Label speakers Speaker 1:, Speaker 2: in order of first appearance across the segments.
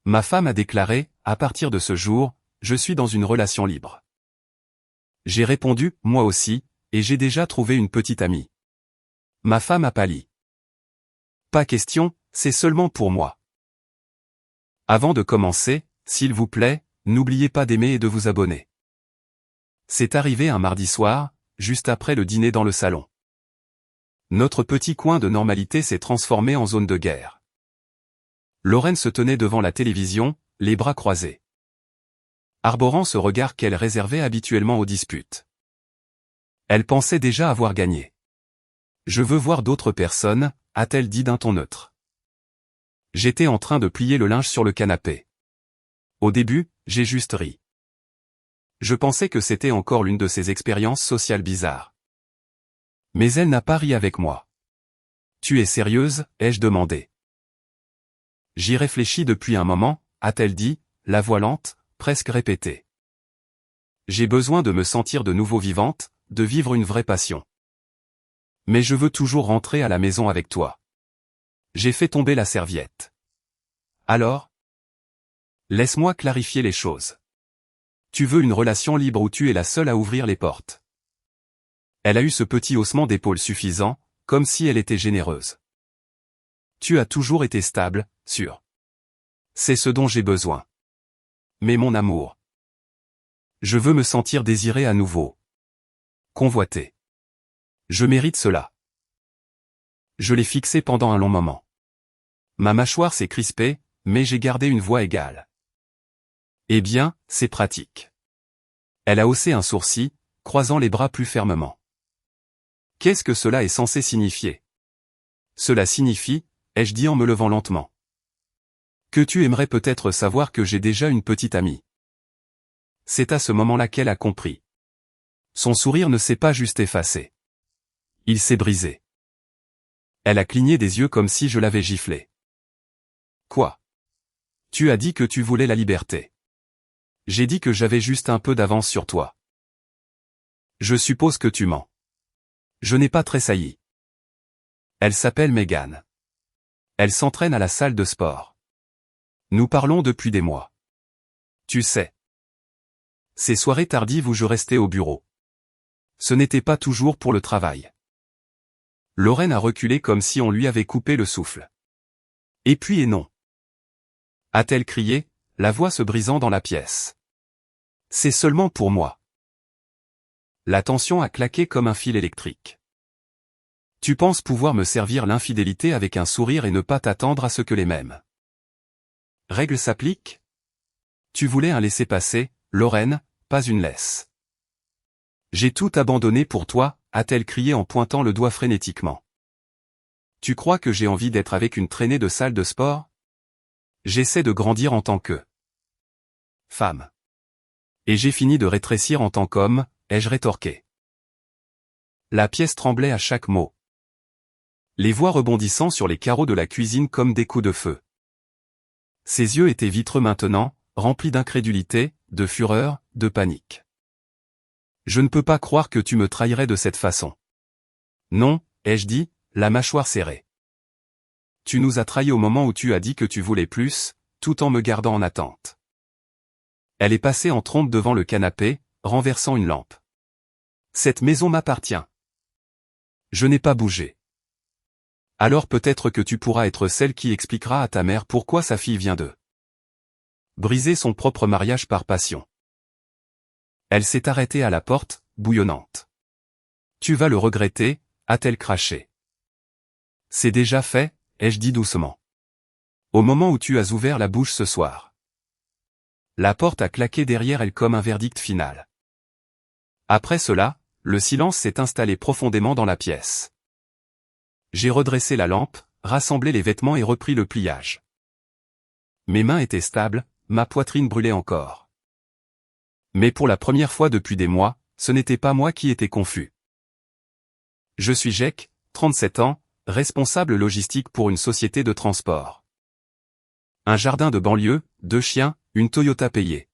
Speaker 1: Ma femme a déclaré, à partir de ce jour, je suis dans une relation libre. J'ai répondu, moi aussi, et j'ai déjà trouvé une petite amie. Ma femme a pâli. Pas question, c'est seulement pour moi. Avant de commencer, s'il vous plaît, n'oubliez pas d'aimer et de vous abonner. C'est arrivé un mardi soir, juste après le dîner dans le salon. Notre petit coin de normalité s'est transformé en zone de guerre. Lorraine se tenait devant la télévision, les bras croisés, arborant ce regard qu'elle réservait habituellement aux disputes. Elle pensait déjà avoir gagné. « Je veux voir d'autres personnes », a-t-elle dit d'un ton neutre. J'étais en train de plier le linge sur le canapé. Au début, j'ai juste ri. Je pensais que c'était encore l'une de ces expériences sociales bizarres. Mais elle n'a pas ri avec moi. « Tu es sérieuse ?» ai-je demandé. « J'y réfléchis depuis un moment », a-t-elle dit, la voix lente, presque répétée. J'ai besoin de me sentir de nouveau vivante, de vivre une vraie passion. Mais je veux toujours rentrer à la maison avec toi. J'ai fait tomber la serviette. Alors? Laisse-moi clarifier les choses. Tu veux une relation libre où tu es la seule à ouvrir les portes. Elle a eu ce petit haussement d'épaule suffisant, comme si elle était généreuse. Tu as toujours été stable, sûr. C'est ce dont j'ai besoin. Mais mon amour. Je veux me sentir désiré à nouveau. Convoité. Je mérite cela. Je l'ai fixé pendant un long moment. Ma mâchoire s'est crispée, mais j'ai gardé une voix égale. Eh bien, c'est pratique. Elle a haussé un sourcil, croisant les bras plus fermement. Qu'est-ce que cela est censé signifier? Cela signifie, ai-je dit en me levant lentement, que tu aimerais peut-être savoir que j'ai déjà une petite amie. C'est à ce moment-là qu'elle a compris. Son sourire ne s'est pas juste effacé. Il s'est brisé. Elle a cligné des yeux comme si je l'avais giflé. Quoi? Tu as dit que tu voulais la liberté. J'ai dit que j'avais juste un peu d'avance sur toi. Je suppose que tu mens. Je n'ai pas tressailli. Elle s'appelle Megan. Elle s'entraîne à la salle de sport. Nous parlons depuis des mois. Tu sais. Ces soirées tardives où je restais au bureau. Ce n'était pas toujours pour le travail. Lorraine a reculé comme si on lui avait coupé le souffle. Et puis et non. A-t-elle crié, la voix se brisant dans la pièce. C'est seulement pour moi. La tension a claqué comme un fil électrique. Tu penses pouvoir me servir l'infidélité avec un sourire et ne pas t'attendre à ce que les mêmes règles s'appliquent? Tu voulais un laissez-passer, Lorraine, pas une laisse. J'ai tout abandonné pour toi, a-t-elle crié en pointant le doigt frénétiquement. Tu crois que j'ai envie d'être avec une traînée de salle de sport? J'essaie de grandir en tant que femme. Et j'ai fini de rétrécir en tant qu'homme, ai-je rétorqué. La pièce tremblait à chaque mot. Les voix rebondissant sur les carreaux de la cuisine comme des coups de feu. Ses yeux étaient vitreux maintenant, remplis d'incrédulité, de fureur, de panique. Je ne peux pas croire que tu me trahirais de cette façon. Non, ai-je dit, la mâchoire serrée. Tu nous as trahis au moment où tu as dit que tu voulais plus, tout en me gardant en attente. Elle est passée en trombe devant le canapé, renversant une lampe. Cette maison m'appartient. Je n'ai pas bougé. Alors peut-être que tu pourras être celle qui expliquera à ta mère pourquoi sa fille vient de briser son propre mariage par passion. Elle s'est arrêtée à la porte, bouillonnante. Tu vas le regretter, a-t-elle craché. C'est déjà fait, ai-je dit doucement. Au moment où tu as ouvert la bouche ce soir. La porte a claqué derrière elle comme un verdict final. Après cela, le silence s'est installé profondément dans la pièce. J'ai redressé la lampe, rassemblé les vêtements et repris le pliage. Mes mains étaient stables, ma poitrine brûlait encore. Mais pour la première fois depuis des mois, ce n'était pas moi qui étais confus. Je suis Jake, 37 ans, responsable logistique pour une société de transport. Un jardin de banlieue, 2 chiens, une Toyota payée.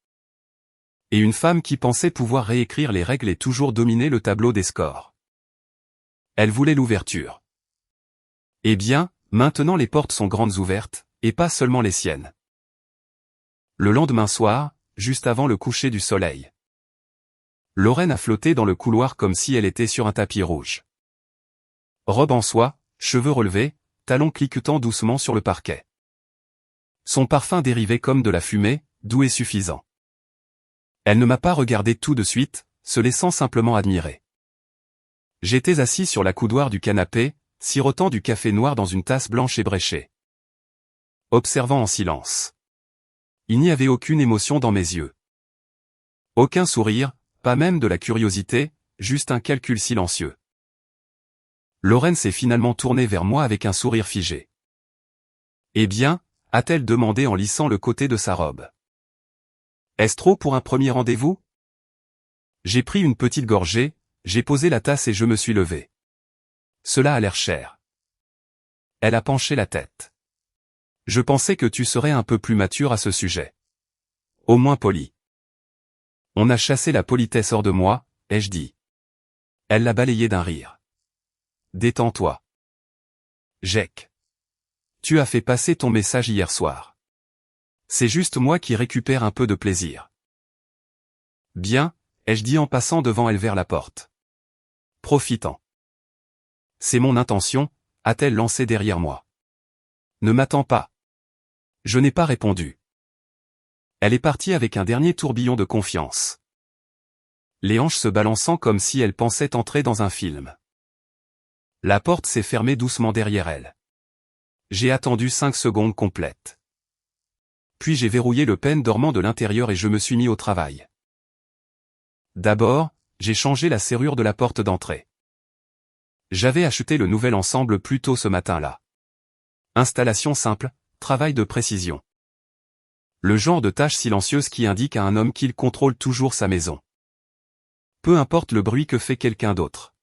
Speaker 1: Et une femme qui pensait pouvoir réécrire les règles et toujours dominer le tableau des scores. Elle voulait l'ouverture. Eh bien, maintenant les portes sont grandes ouvertes, et pas seulement les siennes. Le lendemain soir, juste avant le coucher du soleil, Lorraine a flotté dans le couloir comme si elle était sur un tapis rouge. Robe en soie, cheveux relevés, talons cliquetant doucement sur le parquet. Son parfum dérivait comme de la fumée, doux et suffisant. Elle ne m'a pas regardé tout de suite, se laissant simplement admirer. J'étais assis sur la coudoir du canapé, sirotant du café noir dans une tasse blanche ébréchée. Observant en silence. Il n'y avait aucune émotion dans mes yeux. Aucun sourire, pas même de la curiosité, juste un calcul silencieux. Lorraine s'est finalement tournée vers moi avec un sourire figé. « Eh bien ?» a-t-elle demandé en lissant le côté de sa robe. « Est-ce trop pour un premier rendez-vous ?» J'ai pris une petite gorgée, j'ai posé la tasse et je me suis levé. Cela a l'air cher. Elle a penché la tête. Je pensais que tu serais un peu plus mature à ce sujet. Au moins poli. On a chassé la politesse hors de moi, ai-je dit. Elle l'a balayé d'un rire. Détends-toi. Jake. Tu as fait passer ton message hier soir. C'est juste moi qui récupère un peu de plaisir. Bien, ai-je dit en passant devant elle vers la porte. Profitant. C'est mon intention, a-t-elle lancé derrière moi. Ne m'attends pas. Je n'ai pas répondu. Elle est partie avec un dernier tourbillon de confiance. Les hanches se balançant comme si elle pensait entrer dans un film. La porte s'est fermée doucement derrière elle. J'ai attendu 5 secondes complètes. Puis j'ai verrouillé le pen dormant de l'intérieur et je me suis mis au travail. D'abord, j'ai changé la serrure de la porte d'entrée. J'avais acheté le nouvel ensemble plus tôt ce matin-là. Installation simple, travail de précision. Le genre de tâche silencieuse qui indique à un homme qu'il contrôle toujours sa maison. Peu importe le bruit que fait quelqu'un d'autre.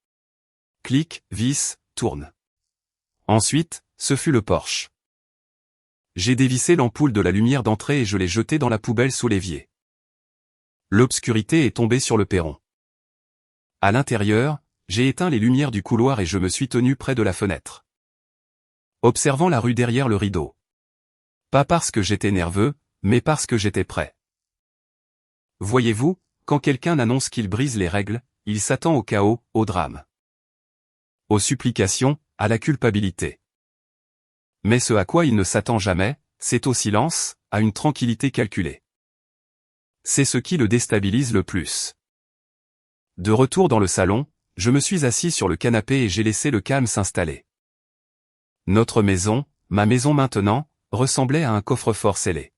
Speaker 1: Clic, vis, tourne. Ensuite, ce fut le Porsche. J'ai dévissé l'ampoule de la lumière d'entrée et je l'ai jetée dans la poubelle sous l'évier. L'obscurité est tombée sur le perron. À l'intérieur, j'ai éteint les lumières du couloir et je me suis tenu près de la fenêtre. Observant la rue derrière le rideau. Pas parce que j'étais nerveux, mais parce que j'étais prêt. Voyez-vous, quand quelqu'un annonce qu'il brise les règles, il s'attend au chaos, au drame. Aux supplications, à la culpabilité. Mais ce à quoi il ne s'attend jamais, c'est au silence, à une tranquillité calculée. C'est ce qui le déstabilise le plus. De retour dans le salon, je me suis assis sur le canapé et j'ai laissé le calme s'installer. Notre maison, ma maison maintenant, ressemblait à un coffre-fort scellé.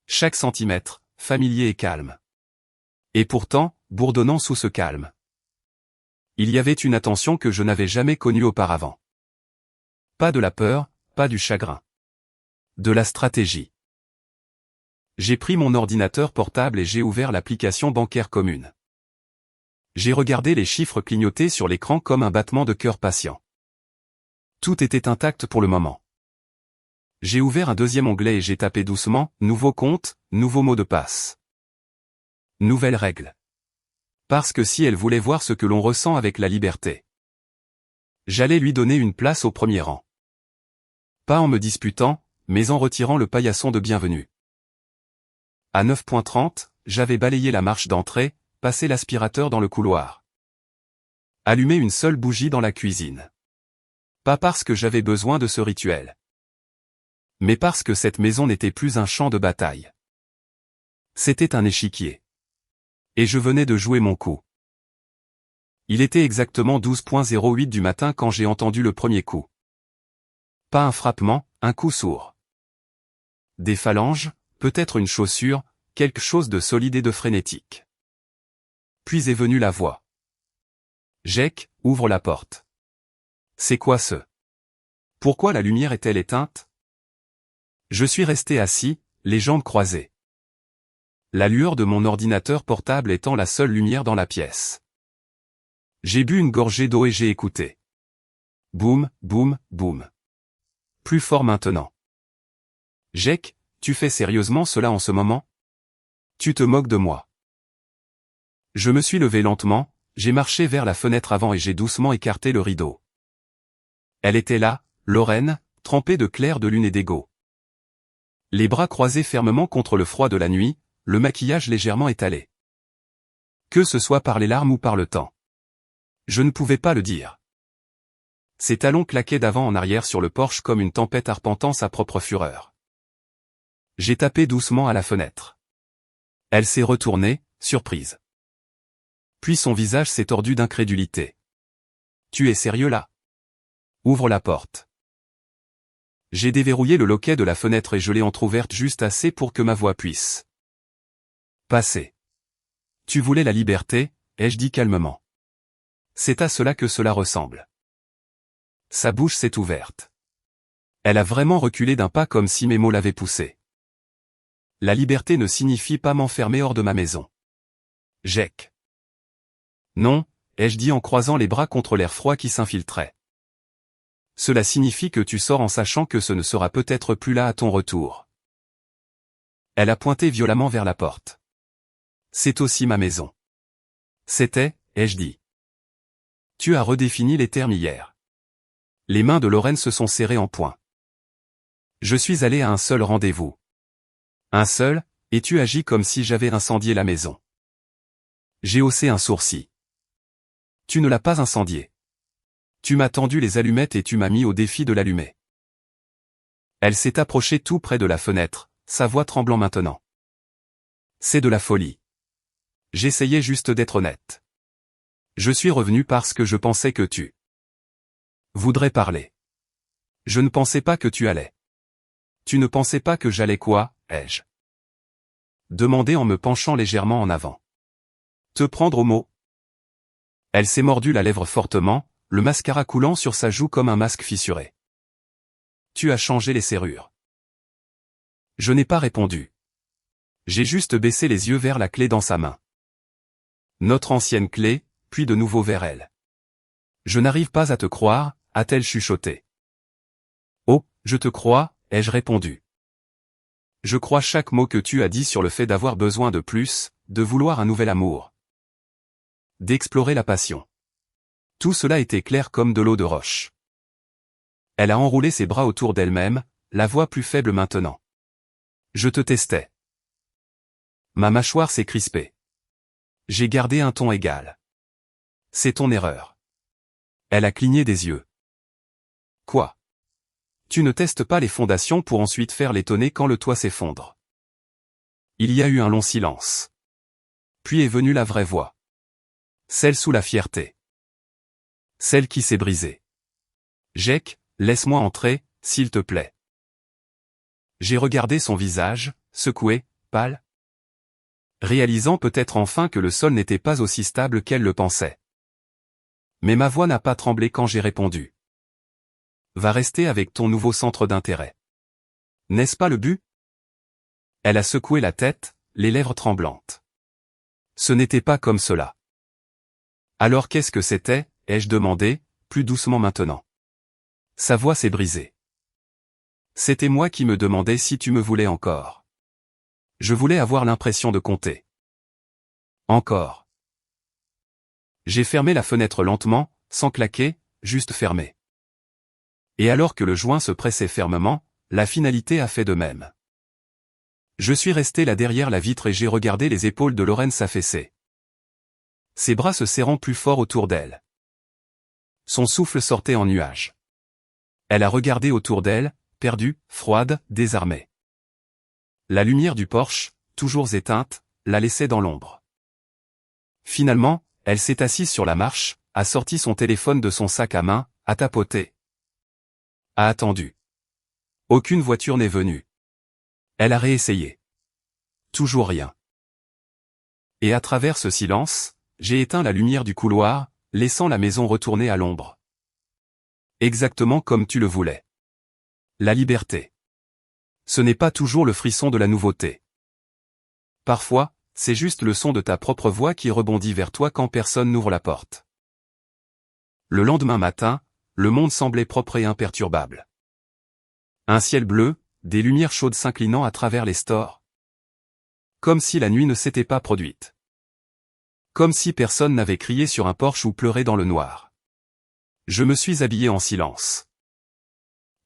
Speaker 1: Chaque centimètre, familier et calme. Et pourtant, bourdonnant sous ce calme. Il y avait une attention que je n'avais jamais connue auparavant. Pas de la peur, pas du chagrin. De la stratégie. J'ai pris mon ordinateur portable et j'ai ouvert l'application bancaire commune. J'ai regardé les chiffres clignoter sur l'écran comme un battement de cœur patient. Tout était intact pour le moment. J'ai ouvert un deuxième onglet et j'ai tapé doucement « Nouveau compte, nouveau mot de passe ». Nouvelle règle. Parce que si elle voulait voir ce que l'on ressent avec la liberté, j'allais lui donner une place au premier rang. Pas en me disputant, mais en retirant le paillasson de bienvenue. À 9h30, j'avais balayé la marche d'entrée, passé l'aspirateur dans le couloir. Allumé une seule bougie dans la cuisine. Pas parce que j'avais besoin de ce rituel. Mais parce que cette maison n'était plus un champ de bataille. C'était un échiquier. Et je venais de jouer mon coup. Il était exactement 12h08 du matin quand j'ai entendu le premier coup. Pas un frappement, un coup sourd. Des phalanges, peut-être une chaussure, quelque chose de solide et de frénétique. Puis est venue la voix. Jake, ouvre la porte. C'est quoi ce? Pourquoi la lumière est-elle éteinte? Je suis resté assis, les jambes croisées. La lueur de mon ordinateur portable étant la seule lumière dans la pièce. J'ai bu une gorgée d'eau et j'ai écouté. Boum, boum, boum. Plus fort maintenant. Jake, tu fais sérieusement cela en ce moment? Tu te moques de moi. Je me suis levé lentement, j'ai marché vers la fenêtre avant et j'ai doucement écarté le rideau. Elle était là, Lorraine, trempée de clair de lune et d'égo. Les bras croisés fermement contre le froid de la nuit, le maquillage légèrement étalé. Que ce soit par les larmes ou par le temps. Je ne pouvais pas le dire. Ses talons claquaient d'avant en arrière sur le porche comme une tempête arpentant sa propre fureur. J'ai tapé doucement à la fenêtre. Elle s'est retournée, surprise. Puis son visage s'est tordu d'incrédulité. « Tu es sérieux là ? Ouvre la porte. » J'ai déverrouillé le loquet de la fenêtre et je l'ai entr'ouverte juste assez pour que ma voix puisse passer. « Tu voulais la liberté ?» ai-je dit calmement. « C'est à cela que cela ressemble. » Sa bouche s'est ouverte. Elle a vraiment reculé d'un pas comme si mes mots l'avaient poussée. « La liberté ne signifie pas m'enfermer hors de ma maison. » Jec. « Non, » ai-je dit en croisant les bras contre l'air froid qui s'infiltrait. « Cela signifie que tu sors en sachant que ce ne sera peut-être plus là à ton retour. » Elle a pointé violemment vers la porte. « C'est aussi ma maison. » C'était, ai-je dit. Tu as redéfini les termes hier. Les mains de Lorraine se sont serrées en poing. Je suis allé à un seul rendez-vous. Un seul, et tu agis comme si j'avais incendié la maison. J'ai haussé un sourcil. Tu ne l'as pas incendié. Tu m'as tendu les allumettes et tu m'as mis au défi de l'allumer. Elle s'est approchée tout près de la fenêtre, sa voix tremblant maintenant. C'est de la folie. J'essayais juste d'être honnête. Je suis revenu parce que je pensais que tu voudrais parler. Je ne pensais pas que tu allais. Tu ne pensais pas que j'allais quoi, ai-je demandé en me penchant légèrement en avant. Te prendre au mot. Elle s'est mordue la lèvre fortement, le mascara coulant sur sa joue comme un masque fissuré. Tu as changé les serrures. Je n'ai pas répondu. J'ai juste baissé les yeux vers la clé dans sa main. Notre ancienne clé, puis de nouveau vers elle. Je n'arrive pas à te croire, a-t-elle chuchoté. Oh, je te crois, ai-je répondu. Je crois chaque mot que tu as dit sur le fait d'avoir besoin de plus, de vouloir un nouvel amour. D'explorer la passion. Tout cela était clair comme de l'eau de roche. Elle a enroulé ses bras autour d'elle-même, la voix plus faible maintenant. Je te testais. Ma mâchoire s'est crispée. J'ai gardé un ton égal. C'est ton erreur. Elle a cligné des yeux. Quoi? Tu ne testes pas les fondations pour ensuite faire l'étonner quand le toit s'effondre. Il y a eu un long silence. Puis est venue la vraie voix. Celle sous la fierté. Celle qui s'est brisée. Jec, laisse-moi entrer, s'il te plaît. J'ai regardé son visage, secoué, pâle. Réalisant peut-être enfin que le sol n'était pas aussi stable qu'elle le pensait. Mais ma voix n'a pas tremblé quand j'ai répondu. Va rester avec ton nouveau centre d'intérêt. N'est-ce pas le but? Elle a secoué la tête, les lèvres tremblantes. Ce n'était pas comme cela. Alors qu'est-ce que c'était, ai-je demandé, plus doucement maintenant. Sa voix s'est brisée. C'était moi qui me demandais si tu me voulais encore. Je voulais avoir l'impression de compter. Encore. J'ai fermé la fenêtre lentement, sans claquer, juste fermé. Et alors que le joint se pressait fermement, la finalité a fait de même. Je suis resté là derrière la vitre et j'ai regardé les épaules de Lorraine s'affaisser. Ses bras se serrant plus fort autour d'elle. Son souffle sortait en nuages. Elle a regardé autour d'elle, perdue, froide, désarmée. La lumière du porche, toujours éteinte, la laissait dans l'ombre. Finalement, elle s'est assise sur la marche, a sorti son téléphone de son sac à main, a tapoté. A attendu. Aucune voiture n'est venue. Elle a réessayé. Toujours rien. Et à travers ce silence, j'ai éteint la lumière du couloir, laissant la maison retourner à l'ombre. Exactement comme tu le voulais. La liberté. Ce n'est pas toujours le frisson de la nouveauté. Parfois, c'est juste le son de ta propre voix qui rebondit vers toi quand personne n'ouvre la porte. Le lendemain matin, le monde semblait propre et imperturbable. Un ciel bleu, des lumières chaudes s'inclinant à travers les stores. Comme si la nuit ne s'était pas produite. Comme si personne n'avait crié sur un porche ou pleuré dans le noir. Je me suis habillé en silence.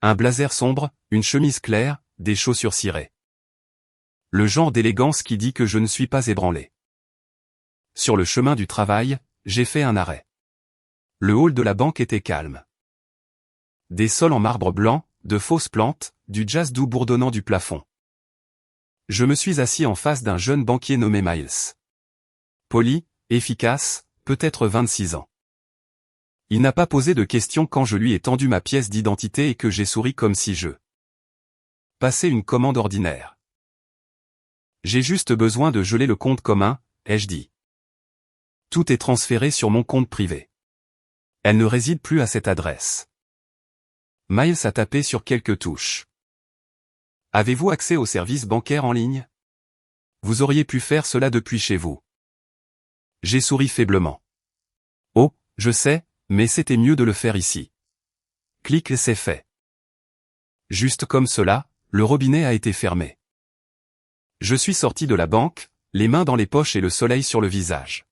Speaker 1: Un blazer sombre, une chemise claire, des chaussures cirées. Le genre d'élégance qui dit que je ne suis pas ébranlé. Sur le chemin du travail, j'ai fait un arrêt. Le hall de la banque était calme. Des sols en marbre blanc, de fausses plantes, du jazz doux bourdonnant du plafond. Je me suis assis en face d'un jeune banquier nommé Miles. Poli, efficace, peut-être 26 ans. Il n'a pas posé de questions quand je lui ai tendu ma pièce d'identité et que j'ai souri comme si je passais une commande ordinaire. J'ai juste besoin de geler le compte commun, ai-je dit. Tout est transféré sur mon compte privé. Elle ne réside plus à cette adresse. Miles a tapé sur quelques touches. Avez-vous accès aux services bancaires en ligne? Vous auriez pu faire cela depuis chez vous. J'ai souri faiblement. Oh, je sais, mais c'était mieux de le faire ici. Clic et c'est fait. Juste comme cela, le robinet a été fermé. Je suis sorti de la banque, les mains dans les poches et le soleil sur le visage.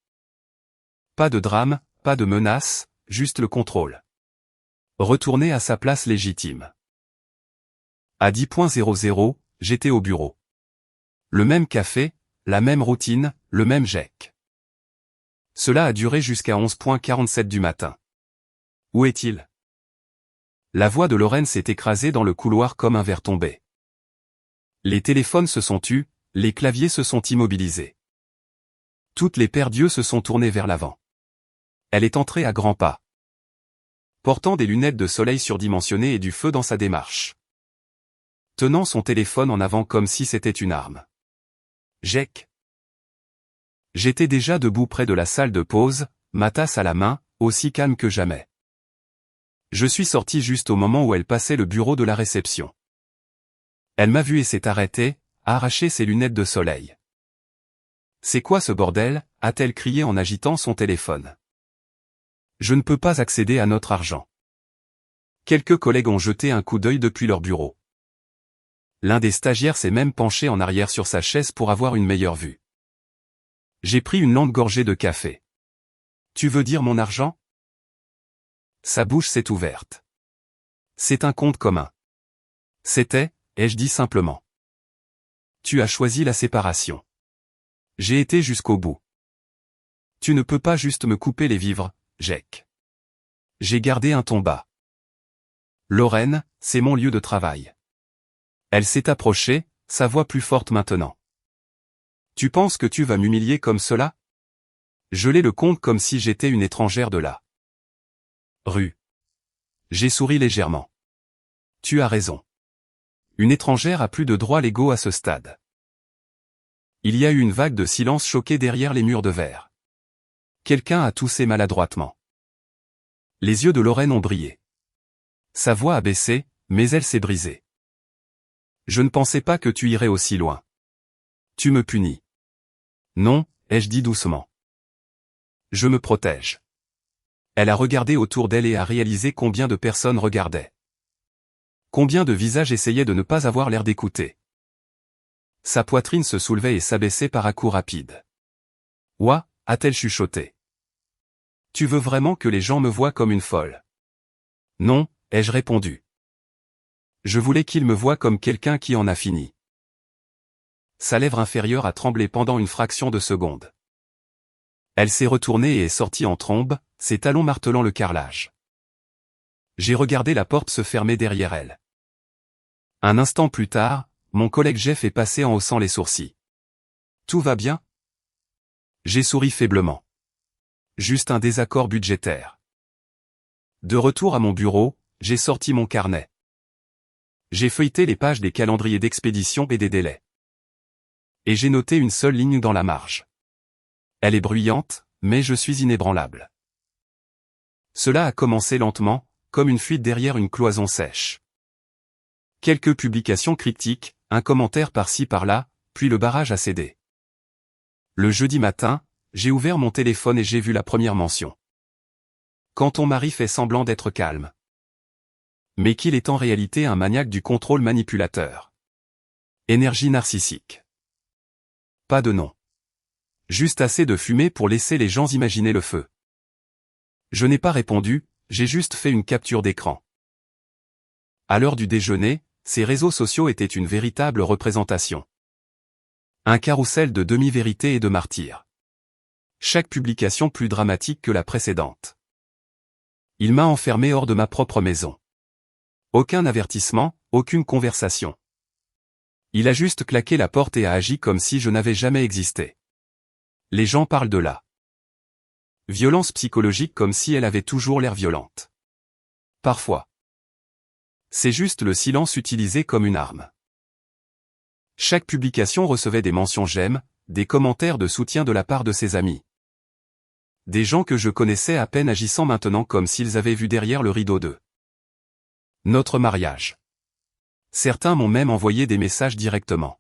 Speaker 1: Pas de drame, pas de menace, juste le contrôle. Retourner à sa place légitime. À 10.00, j'étais au bureau. Le même café, la même routine, le même GEC. Cela a duré jusqu'à 11.47 du matin. Où est-il? La voix de Lorraine s'est écrasée dans le couloir comme un verre tombé. Les téléphones se sont tus, les claviers se sont immobilisés. Toutes les paires d'yeux se sont tournées vers l'avant. Elle est entrée à grands pas, portant des lunettes de soleil surdimensionnées et du feu dans sa démarche. Tenant son téléphone en avant comme si c'était une arme. GEC. J'étais déjà debout près de la salle de pause, ma tasse à la main, aussi calme que jamais. Je suis sorti juste au moment où elle passait le bureau de la réception. Elle m'a vu et s'est arrêtée, a arraché ses lunettes de soleil. C'est quoi ce bordel? A-t-elle crié en agitant son téléphone. Je ne peux pas accéder à notre argent. Quelques collègues ont jeté un coup d'œil depuis leur bureau. L'un des stagiaires s'est même penché en arrière sur sa chaise pour avoir une meilleure vue. J'ai pris une longue gorgée de café. Tu veux dire mon argent? Sa bouche s'est ouverte. C'est un compte commun. C'était, ai-je dit simplement. Tu as choisi la séparation. J'ai été jusqu'au bout. Tu ne peux pas juste me couper les vivres, GEC. J'ai gardé un ton bas. Lorraine, c'est mon lieu de travail. Elle s'est approchée, sa voix plus forte maintenant. Tu penses que tu vas m'humilier comme cela? Gelai le compte comme si j'étais une étrangère de la rue. J'ai souri légèrement. Tu as raison. Une étrangère a plus de droits légaux à ce stade. Il y a eu une vague de silence choqué derrière les murs de verre. Quelqu'un a toussé maladroitement. Les yeux de Lorraine ont brillé. Sa voix a baissé, mais elle s'est brisée. Je ne pensais pas que tu irais aussi loin. Tu me punis. Non, ai-je dit doucement. Je me protège. Elle a regardé autour d'elle et a réalisé combien de personnes regardaient. Combien de visages essayaient de ne pas avoir l'air d'écouter. Sa poitrine se soulevait et s'abaissait par à-coups rapides. Ouah, a-t-elle chuchoté. Tu veux vraiment que les gens me voient comme une folle? Non, ai-je répondu. Je voulais qu'ils me voient comme quelqu'un qui en a fini. Sa lèvre inférieure a tremblé pendant une fraction de seconde. Elle s'est retournée et est sortie en trombe, ses talons martelant le carrelage. J'ai regardé la porte se fermer derrière elle. Un instant plus tard, mon collègue Jeff est passé en haussant les sourcils. Tout va bien? J'ai souri faiblement. Juste un désaccord budgétaire. De retour à mon bureau, j'ai sorti mon carnet. J'ai feuilleté les pages des calendriers d'expédition et des délais. Et j'ai noté une seule ligne dans la marge. Elle est bruyante, mais je suis inébranlable. Cela a commencé lentement, comme une fuite derrière une cloison sèche. Quelques publications cryptiques, un commentaire par-ci par-là, puis le barrage a cédé. Le jeudi matin, j'ai ouvert mon téléphone et j'ai vu la première mention. Quand ton mari fait semblant d'être calme. Mais qu'il est en réalité un maniaque du contrôle manipulateur. Énergie narcissique. Pas de nom. Juste assez de fumée pour laisser les gens imaginer le feu. Je n'ai pas répondu, j'ai juste fait une capture d'écran. À l'heure du déjeuner, ces réseaux sociaux étaient une véritable représentation. Un carrousel de demi-vérités et de martyrs. Chaque publication plus dramatique que la précédente. Il m'a enfermé hors de ma propre maison. Aucun avertissement, aucune conversation. Il a juste claqué la porte et a agi comme si je n'avais jamais existé. Les gens parlent de la violence psychologique comme si elle avait toujours l'air violente. Parfois. C'est juste le silence utilisé comme une arme. Chaque publication recevait des mentions j'aime, des commentaires de soutien de la part de ses amis. Des gens que je connaissais à peine agissant maintenant comme s'ils avaient vu derrière le rideau de notre mariage. Certains m'ont même envoyé des messages directement.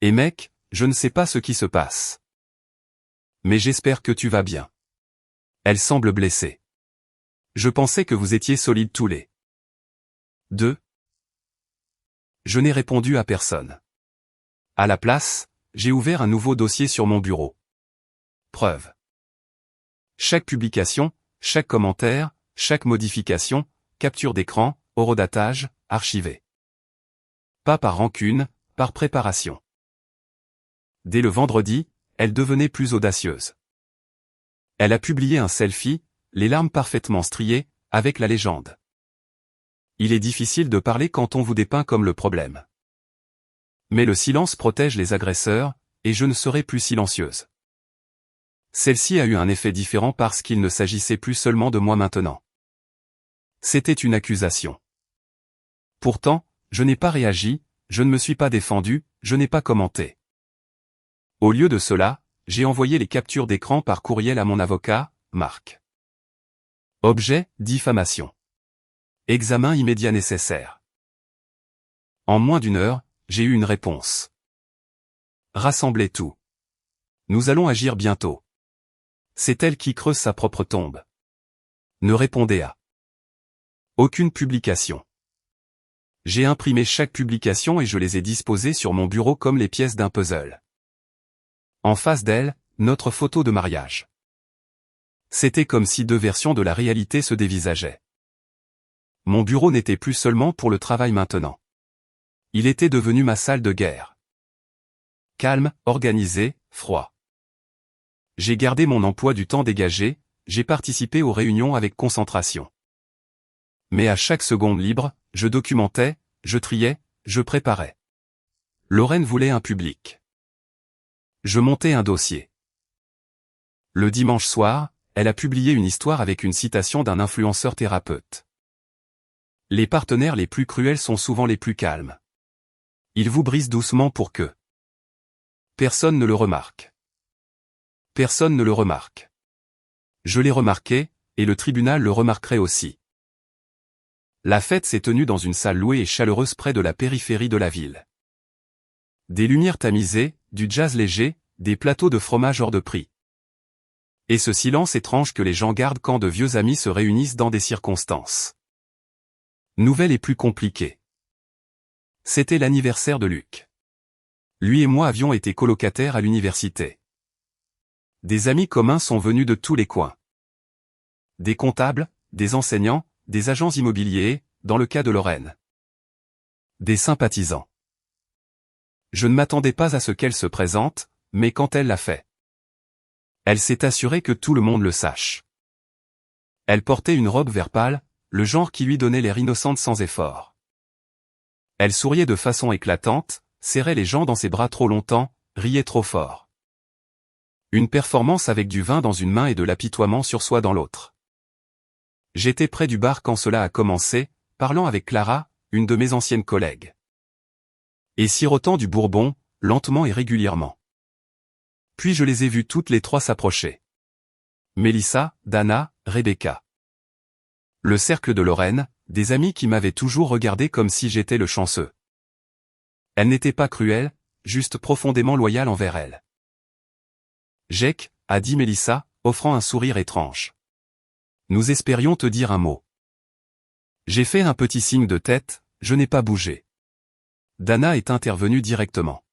Speaker 1: Et mec, je ne sais pas ce qui se passe. Mais j'espère que tu vas bien. Elle semble blessée. Je pensais que vous étiez solides tous les deux. Je n'ai répondu à personne. À la place, j'ai ouvert un nouveau dossier sur mon bureau. Preuve. Chaque publication, chaque commentaire, chaque modification, capture d'écran, horodatage, archivé. Pas par rancune, par préparation. Dès le vendredi, elle devenait plus audacieuse. Elle a publié un selfie, les larmes parfaitement striées, avec la légende. Il est difficile de parler quand on vous dépeint comme le problème. Mais le silence protège les agresseurs, et je ne serai plus silencieuse. Celle-ci a eu un effet différent parce qu'il ne s'agissait plus seulement de moi maintenant. C'était une accusation. Pourtant, je n'ai pas réagi, je ne me suis pas défendu, je n'ai pas commenté. Au lieu de cela, j'ai envoyé les captures d'écran par courriel à mon avocat, Marc. Objet, diffamation. Examen immédiat nécessaire. En moins d'une heure, j'ai eu une réponse. Rassemblez tout. Nous allons agir bientôt. C'est elle qui creuse sa propre tombe. Ne répondez à aucune publication. J'ai imprimé chaque publication et je les ai disposées sur mon bureau comme les pièces d'un puzzle. En face d'elle, notre photo de mariage. C'était comme si deux versions de la réalité se dévisageaient. Mon bureau n'était plus seulement pour le travail maintenant. Il était devenu ma salle de guerre. Calme, organisé, froid. J'ai gardé mon emploi du temps dégagé, j'ai participé aux réunions avec concentration. Mais à chaque seconde libre, je documentais, je triais, je préparais. Lorraine voulait un public. Je montais un dossier. Le dimanche soir, elle a publié une histoire avec une citation d'un influenceur thérapeute. Les partenaires les plus cruels sont souvent les plus calmes. Ils vous brisent doucement pour que personne ne le remarque. Personne ne le remarque. Je l'ai remarqué, et le tribunal le remarquerait aussi. La fête s'est tenue dans une salle louée et chaleureuse près de la périphérie de la ville. Des lumières tamisées, du jazz léger, des plateaux de fromage hors de prix. Et ce silence étrange que les gens gardent quand de vieux amis se réunissent dans des circonstances nouvelles et plus compliquées. C'était l'anniversaire de Luc. Lui et moi avions été colocataires à l'université. Des amis communs sont venus de tous les coins. Des comptables, des enseignants, des agents immobiliers, dans le cas de Lorraine. Des sympathisants. Je ne m'attendais pas à ce qu'elle se présente, mais quand elle l'a fait, elle s'est assurée que tout le monde le sache. Elle portait une robe vert pâle, le genre qui lui donnait l'air innocente sans effort. Elle souriait de façon éclatante, serrait les gens dans ses bras trop longtemps, riait trop fort. Une performance avec du vin dans une main et de l'apitoiement sur soi dans l'autre. J'étais près du bar quand cela a commencé, parlant avec Clara, une de mes anciennes collègues. Et sirotant du bourbon, lentement et régulièrement. Puis je les ai vues toutes les trois s'approcher. Mélissa, Dana, Rebecca. Le cercle de Lorraine, des amis qui m'avaient toujours regardé comme si j'étais le chanceux. Elle n'était pas cruelle, juste profondément loyale envers elle. Jake, a dit Mélissa, offrant un sourire étrange. Nous espérions te dire un mot. J'ai fait un petit signe de tête, je n'ai pas bougé. Dana est intervenue directement.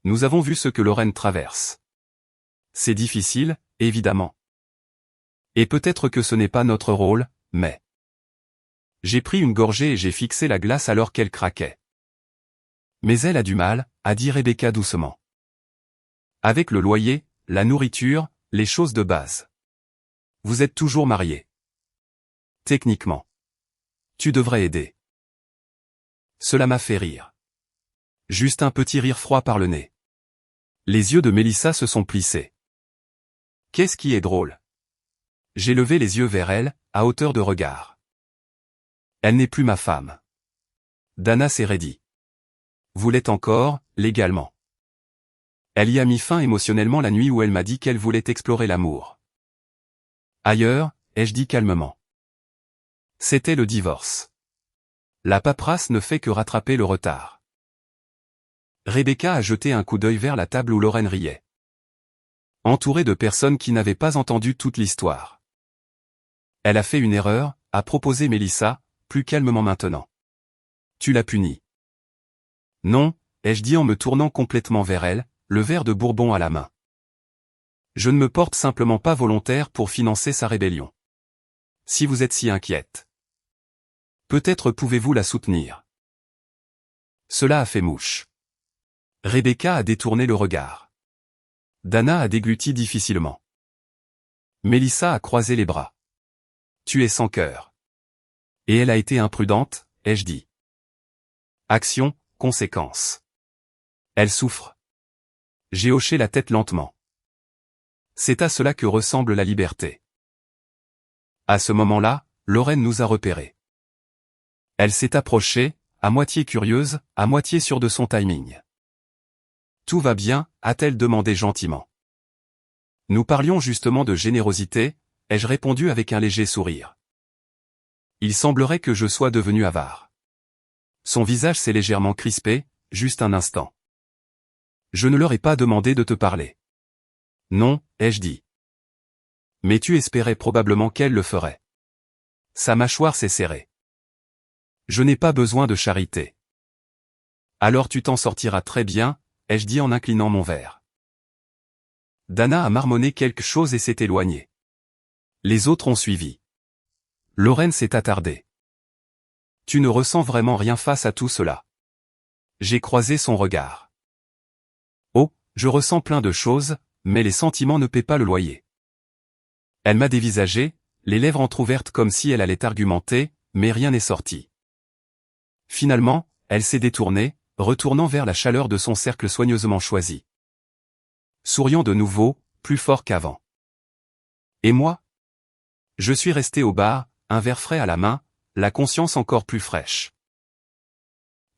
Speaker 1: Nous avons vu ce que Lorraine traverse. C'est difficile, évidemment. Et peut-être que ce n'est pas notre rôle, mais... J'ai pris une gorgée et j'ai fixé la glace alors qu'elle craquait. Mais elle a du mal, a dit Rebecca doucement. Avec le loyer, la nourriture, les choses de base. Vous êtes toujours mariés. Techniquement. Tu devrais aider. Cela m'a fait rire. Juste un petit rire froid par le nez. Les yeux de Mélissa se sont plissés. Qu'est-ce qui est drôle? J'ai levé les yeux vers elle, à hauteur de regard. Elle n'est plus ma femme. Dana s'est raidie. Vous l'êtes encore, légalement. Elle y a mis fin émotionnellement la nuit où elle m'a dit qu'elle voulait explorer l'amour. Ailleurs, ai-je dit calmement. C'était le divorce. La paperasse ne fait que rattraper le retard. Rebecca a jeté un coup d'œil vers la table où Lorraine riait. Entourée de personnes qui n'avaient pas entendu toute l'histoire. Elle a fait une erreur, a proposé Mélissa, plus calmement maintenant. Tu l'as punie. Non, ai-je dit en me tournant complètement vers elle, le verre de Bourbon à la main. Je ne me porte simplement pas volontaire pour financer sa rébellion. Si vous êtes si inquiète. Peut-être pouvez-vous la soutenir. Cela a fait mouche. Rebecca a détourné le regard. Dana a dégluti difficilement. Mélissa a croisé les bras. Tu es sans cœur. Et elle a été imprudente, ai-je dit. Action, conséquence. Elle souffre. J'ai hoché la tête lentement. C'est à cela que ressemble la liberté. À ce moment-là, Lorraine nous a repérés. Elle s'est approchée, à moitié curieuse, à moitié sûre de son timing. Tout va bien, a-t-elle demandé gentiment. Nous parlions justement de générosité, ai-je répondu avec un léger sourire. Il semblerait que je sois devenu avare. Son visage s'est légèrement crispé, juste un instant. Je ne leur ai pas demandé de te parler. Non, ai-je dit. Mais tu espérais probablement qu'elle le ferait. Sa mâchoire s'est serrée. Je n'ai pas besoin de charité. Alors tu t'en sortiras très bien, ai-je dit en inclinant mon verre. Dana a marmonné quelque chose et s'est éloignée. Les autres ont suivi. Lorraine s'est attardée. Tu ne ressens vraiment rien face à tout cela. J'ai croisé son regard. Oh, je ressens plein de choses, mais les sentiments ne paient pas le loyer. Elle m'a dévisagé, les lèvres entr'ouvertes comme si elle allait argumenter, mais rien n'est sorti. Finalement, elle s'est détournée, retournant vers la chaleur de son cercle soigneusement choisi. Souriant de nouveau, plus fort qu'avant. Et moi? Je suis resté au bar, un verre frais à la main, la conscience encore plus fraîche.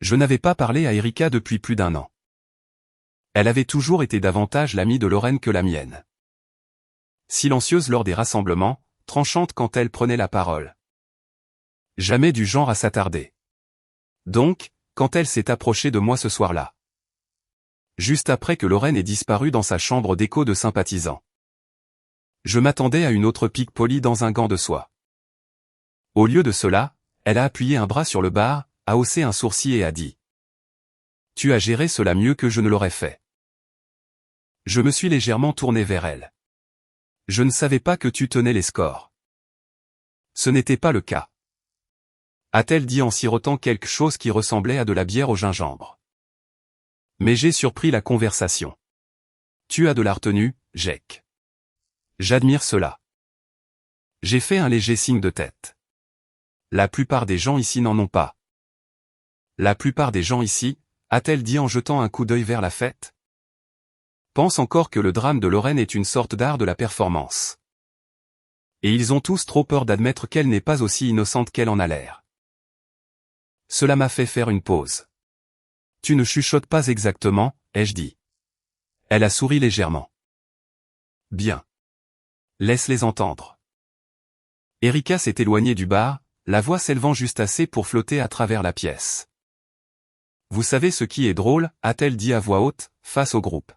Speaker 1: Je n'avais pas parlé à Erika depuis plus d'1 an. Elle avait toujours été davantage l'amie de Lorraine que la mienne. Silencieuse lors des rassemblements, tranchante quand elle prenait la parole. Jamais du genre à s'attarder. Donc, quand elle s'est approchée de moi ce soir-là. Juste après que Lorraine ait disparu dans sa chambre d'écho de sympathisants. Je m'attendais à une autre pique polie dans un gant de soie. Au lieu de cela, elle a appuyé un bras sur le bar, a haussé un sourcil et a dit. Tu as géré cela mieux que je ne l'aurais fait. Je me suis légèrement tourné vers elle. Je ne savais pas que tu tenais les scores. Ce n'était pas le cas. A-t-elle dit en sirotant quelque chose qui ressemblait à de la bière au gingembre. Mais j'ai surpris la conversation. Tu as de la retenue, Jack. J'admire cela. J'ai fait un léger signe de tête. La plupart des gens ici n'en ont pas. La plupart des gens ici, a-t-elle dit en jetant un coup d'œil vers la fête, pensent encore que le drame de Lorraine est une sorte d'art de la performance. Et ils ont tous trop peur d'admettre qu'elle n'est pas aussi innocente qu'elle en a l'air. Cela m'a fait faire une pause. Tu ne chuchotes pas exactement, ai-je dit. Elle a souri légèrement. Bien. Laisse-les entendre. Erika s'est éloignée du bar, la voix s'élevant juste assez pour flotter à travers la pièce. Vous savez ce qui est drôle, a-t-elle dit à voix haute, face au groupe.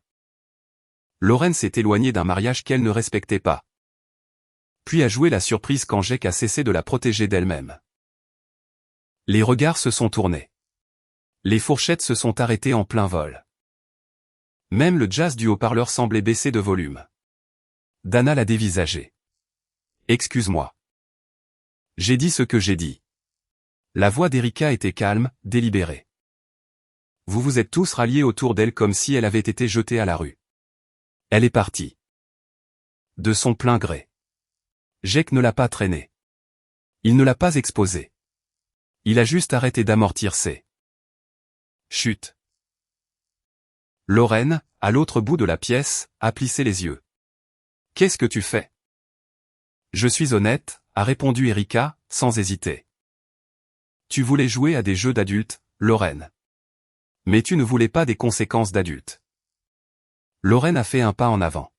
Speaker 1: Lorraine s'est éloignée d'un mariage qu'elle ne respectait pas. Puis a joué la surprise quand Jack a cessé de la protéger d'elle-même. Les regards se sont tournés. Les fourchettes se sont arrêtées en plein vol. Même le jazz du haut-parleur semblait baisser de volume. Dana l'a dévisagé. Excuse-moi. J'ai dit ce que j'ai dit. La voix d'Erika était calme, délibérée. Vous vous êtes tous ralliés autour d'elle comme si elle avait été jetée à la rue. Elle est partie. De son plein gré. Jake ne l'a pas traînée. Il ne l'a pas exposée. Il a juste arrêté d'amortir ses chutes. Lorraine, à l'autre bout de la pièce, a plissé les yeux. Qu'est-ce que tu fais? Je suis honnête, a répondu Erika, sans hésiter. Tu voulais jouer à des jeux d'adultes, Lorraine. Mais tu ne voulais pas des conséquences d'adultes. Lorraine a fait un pas en avant.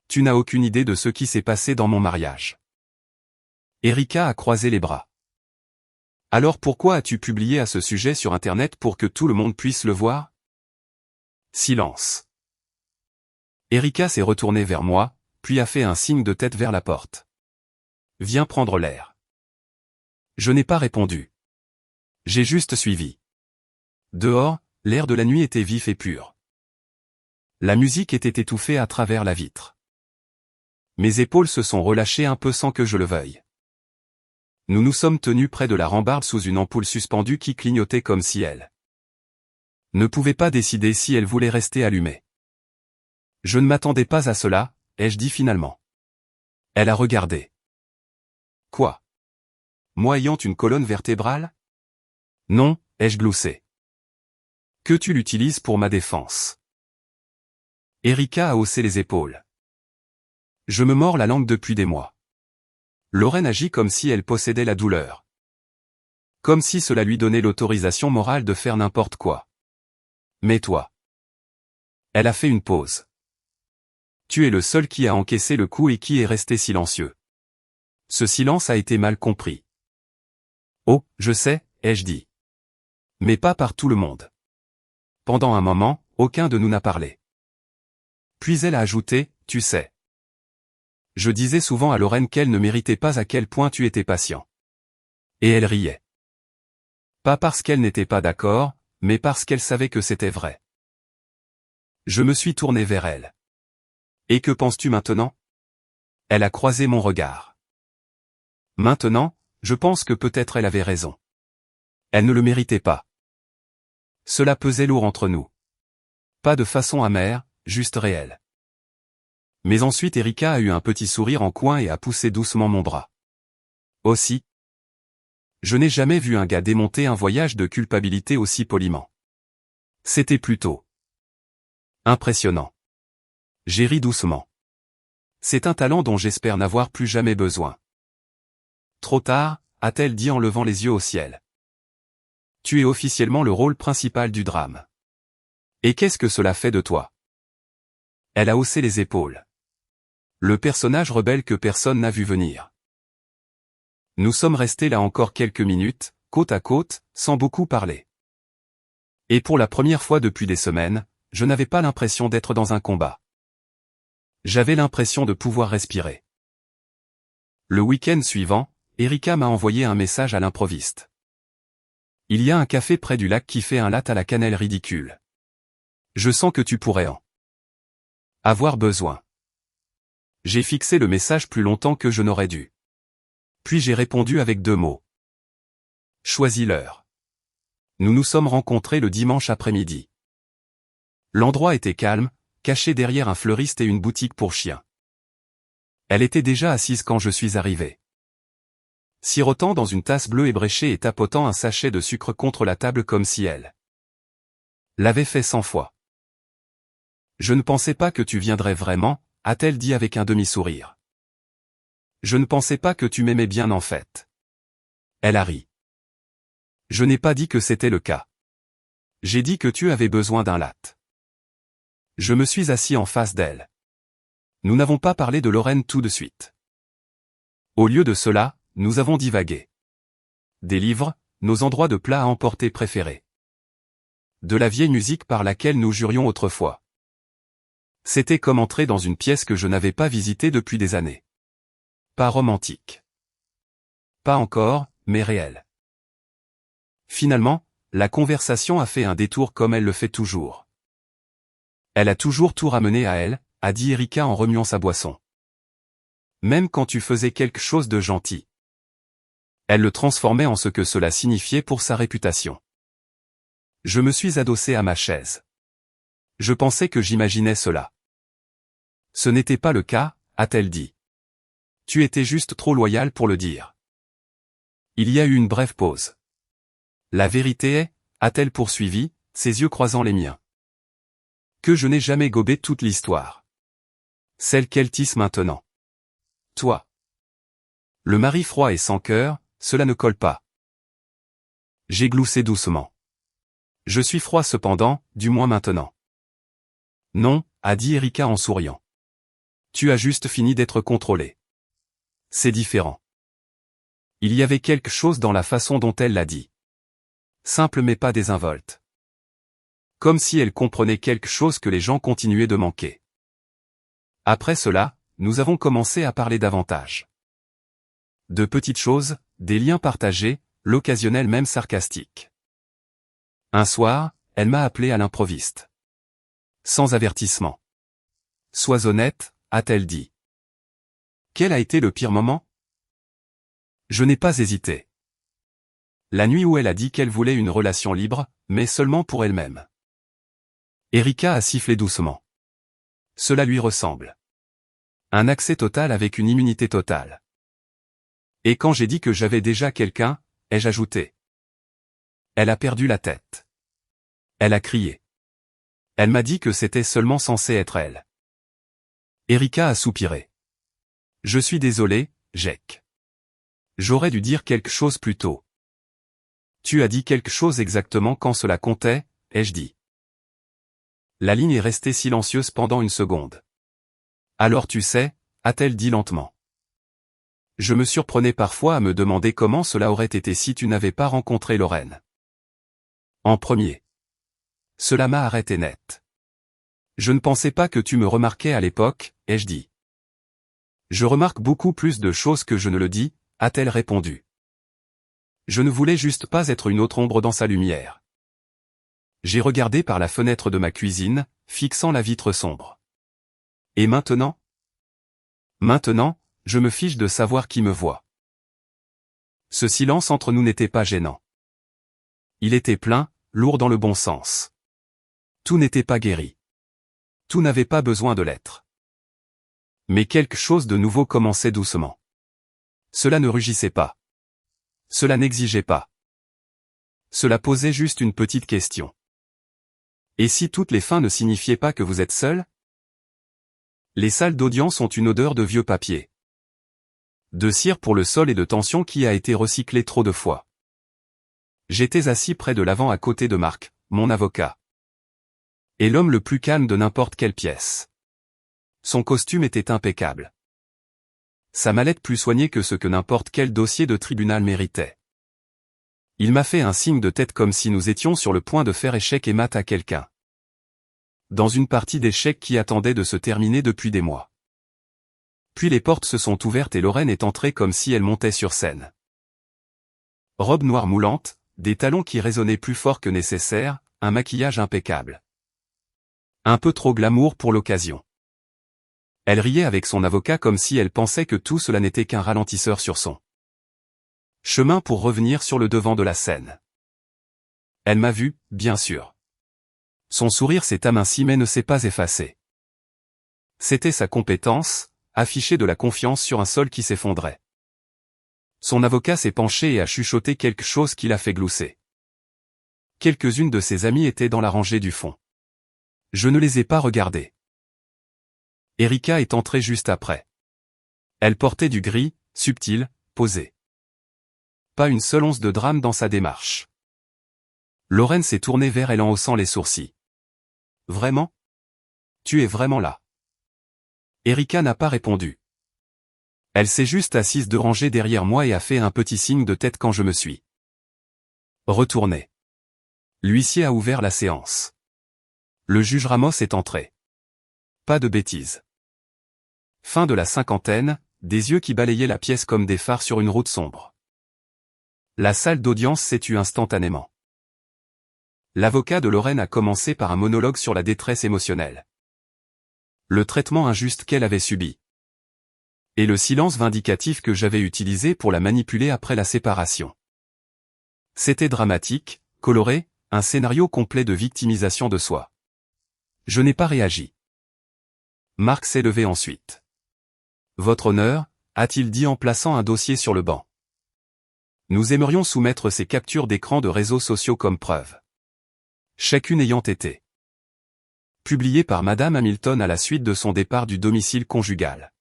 Speaker 1: Tu n'as aucune idée de ce qui s'est passé dans mon mariage. Erika a croisé les bras. Alors pourquoi as-tu publié à ce sujet sur Internet pour que tout le monde puisse le voir? Silence. Erika s'est retournée vers moi, puis a fait un signe de tête vers la porte. Viens prendre l'air. Je n'ai pas répondu. J'ai juste suivi. Dehors, l'air de la nuit était vif et pur. La musique était étouffée à travers la vitre. Mes épaules se sont relâchées un peu sans que je le veuille. Nous nous sommes tenus près de la rambarde sous une ampoule suspendue qui clignotait comme si elle ne pouvait pas décider si elle voulait rester allumée. Je ne m'attendais pas à cela, ai-je dit finalement. Elle a regardé. Quoi? Moi ayant une colonne vertébrale? Non, ai-je gloussé. Que tu l'utilises pour ma défense. Erika a haussé les épaules. Je me mords la langue depuis des mois. Lorraine agit comme si elle possédait la douleur. Comme si cela lui donnait l'autorisation morale de faire n'importe quoi. Mais toi. Elle a fait une pause. Tu es le seul qui a encaissé le coup et qui est resté silencieux. Ce silence a été mal compris. Oh, je sais, ai-je dit. Mais pas par tout le monde. Pendant un moment, aucun de nous n'a parlé. Puis elle a ajouté, tu sais. Je disais souvent à Lorraine qu'elle ne méritait pas à quel point tu étais patient. Et elle riait. Pas parce qu'elle n'était pas d'accord, mais parce qu'elle savait que c'était vrai. Je me suis tourné vers elle. Et que penses-tu maintenant? Elle a croisé mon regard. Maintenant, je pense que peut-être elle avait raison. Elle ne le méritait pas. Cela pesait lourd entre nous. Pas de façon amère, juste réelle. Mais ensuite Erika a eu un petit sourire en coin et a poussé doucement mon bras. Aussi. Je n'ai jamais vu un gars démonter un voyage de culpabilité aussi poliment. C'était plutôt impressionnant. J'ai ri doucement. C'est un talent dont j'espère n'avoir plus jamais besoin. Trop tard, a-t-elle dit en levant les yeux au ciel. Tu es officiellement le rôle principal du drame. Et qu'est-ce que cela fait de toi? Elle a haussé les épaules. Le personnage rebelle que personne n'a vu venir. Nous sommes restés là encore quelques minutes, côte à côte, sans beaucoup parler. Et pour la première fois depuis des semaines, je n'avais pas l'impression d'être dans un combat. J'avais l'impression de pouvoir respirer. Le week-end suivant, Erika m'a envoyé un message à l'improviste. Il y a un café près du lac qui fait un latte à la cannelle ridicule. Je sens que tu pourrais en avoir besoin. J'ai fixé le message plus longtemps que je n'aurais dû. Puis j'ai répondu avec 2 mots. Choisis l'heure. Nous nous sommes rencontrés le dimanche après-midi. L'endroit était calme, caché derrière un fleuriste et une boutique pour chiens. Elle était déjà assise quand je suis arrivé. Sirotant dans une tasse bleue ébréchée et tapotant un sachet de sucre contre la table comme si elle l'avait fait 100 fois. Je ne pensais pas que tu viendrais vraiment, a-t-elle dit avec un demi-sourire. Je ne pensais pas que tu m'aimais bien en fait. Elle a ri. Je n'ai pas dit que c'était le cas. J'ai dit que tu avais besoin d'un latte. Je me suis assis en face d'elle. Nous n'avons pas parlé de Lorraine tout de suite. Au lieu de cela, nous avons divagué. Des livres, nos endroits de plats à emporter préférés. De la vieille musique par laquelle nous jurions autrefois. C'était comme entrer dans une pièce que je n'avais pas visitée depuis des années. Pas romantique. Pas encore, mais réelle. Finalement, la conversation a fait un détour comme elle le fait toujours. Elle a toujours tout ramené à elle, a dit Erika en remuant sa boisson. Même quand tu faisais quelque chose de gentil. Elle le transformait en ce que cela signifiait pour sa réputation. Je me suis adossé à ma chaise. Je pensais que j'imaginais cela. Ce n'était pas le cas, a-t-elle dit. Tu étais juste trop loyal pour le dire. Il y a eu une brève pause. La vérité est, a-t-elle poursuivi, ses yeux croisant les miens, que je n'ai jamais gobé toute l'histoire. Celle qu'elle tisse maintenant. Toi. Le mari froid et sans cœur, cela ne colle pas. J'ai gloussé doucement. Je suis froid cependant, du moins maintenant. Non, a dit Erika en souriant. Tu as juste fini d'être contrôlé. C'est différent. Il y avait quelque chose dans la façon dont elle l'a dit. Simple mais pas désinvolte. Comme si elle comprenait quelque chose que les gens continuaient de manquer. Après cela, nous avons commencé à parler davantage. De petites choses, des liens partagés, l'occasionnel même sarcastique. Un soir, elle m'a appelé à l'improviste. Sans avertissement. Sois honnête, a-t-elle dit. Quel a été le pire moment? Je n'ai pas hésité. La nuit où elle a dit qu'elle voulait une relation libre, mais seulement pour elle-même. Erika a sifflé doucement. Cela lui ressemble. Un accès total avec une immunité totale. Et quand j'ai dit que j'avais déjà quelqu'un, ai-je ajouté. Elle a perdu la tête. Elle a crié. Elle m'a dit que c'était seulement censé être elle. Erika a soupiré. Je suis désolé, Jack. J'aurais dû dire quelque chose plus tôt. Tu as dit quelque chose exactement quand cela comptait, ai-je dit. La ligne est restée silencieuse pendant une seconde. Alors tu sais, a-t-elle dit lentement. Je me surprenais parfois à me demander comment cela aurait été si tu n'avais pas rencontré Lorraine. En premier. Cela m'a arrêté net. Je ne pensais pas que tu me remarquais à l'époque, ai-je dit. Je remarque beaucoup plus de choses que je ne le dis, a-t-elle répondu. Je ne voulais juste pas être une autre ombre dans sa lumière. J'ai regardé par la fenêtre de ma cuisine, fixant la vitre sombre. Et maintenant? Maintenant, je me fiche de savoir qui me voit. Ce silence entre nous n'était pas gênant. Il était plein, lourd dans le bon sens. Tout n'était pas guéri. Tout n'avait pas besoin de l'être. Mais quelque chose de nouveau commençait doucement. Cela ne rugissait pas. Cela n'exigeait pas. Cela posait juste une petite question. Et si toutes les fins ne signifiaient pas que vous êtes seul? Les salles d'audience ont une odeur de vieux papier. De cire pour le sol et de tension qui a été recyclée trop de fois. J'étais assis près de l'avant à côté de Marc, mon avocat. Et l'homme le plus calme de n'importe quelle pièce. Son costume était impeccable. Sa mallette plus soignée que ce que n'importe quel dossier de tribunal méritait. Il m'a fait un signe de tête comme si nous étions sur le point de faire échec et mat à quelqu'un. Dans une partie d'échecs qui attendait de se terminer depuis des mois. Puis les portes se sont ouvertes et Lorraine est entrée comme si elle montait sur scène. Robe noire moulante, des talons qui résonnaient plus fort que nécessaire, un maquillage impeccable. Un peu trop glamour pour l'occasion. Elle riait avec son avocat comme si elle pensait que tout cela n'était qu'un ralentisseur sur son chemin pour revenir sur le devant de la scène. Elle m'a vu, bien sûr. Son sourire s'est aminci mais ne s'est pas effacé. C'était sa compétence, afficher de la confiance sur un sol qui s'effondrait. Son avocat s'est penché et a chuchoté quelque chose qui l'a fait glousser. Quelques-unes de ses amies étaient dans la rangée du fond. Je ne les ai pas regardées. Erika est entrée juste après. Elle portait du gris, subtil, posé. Pas une seule once de drame dans sa démarche. Lorraine s'est tournée vers elle en haussant les sourcils. Vraiment? Tu es vraiment là? Erika n'a pas répondu. Elle s'est juste assise de rangée derrière moi et a fait un petit signe de tête quand je me suis retourné. L'huissier a ouvert la séance. Le juge Ramos est entré. Pas de bêtises. Fin de la cinquantaine, des yeux qui balayaient la pièce comme des phares sur une route sombre. La salle d'audience s'est tue instantanément. L'avocat de Lorraine a commencé par un monologue sur la détresse émotionnelle. Le traitement injuste qu'elle avait subi. Et le silence vindicatif que j'avais utilisé pour la manipuler après la séparation. C'était dramatique, coloré, un scénario complet de victimisation de soi. Je n'ai pas réagi. Marc s'est levé ensuite. Votre honneur, a-t-il dit en plaçant un dossier sur le banc. Nous aimerions soumettre ces captures d'écran de réseaux sociaux comme preuve. Chacune ayant été publiée par Madame Hamilton à la suite de son départ du domicile conjugal.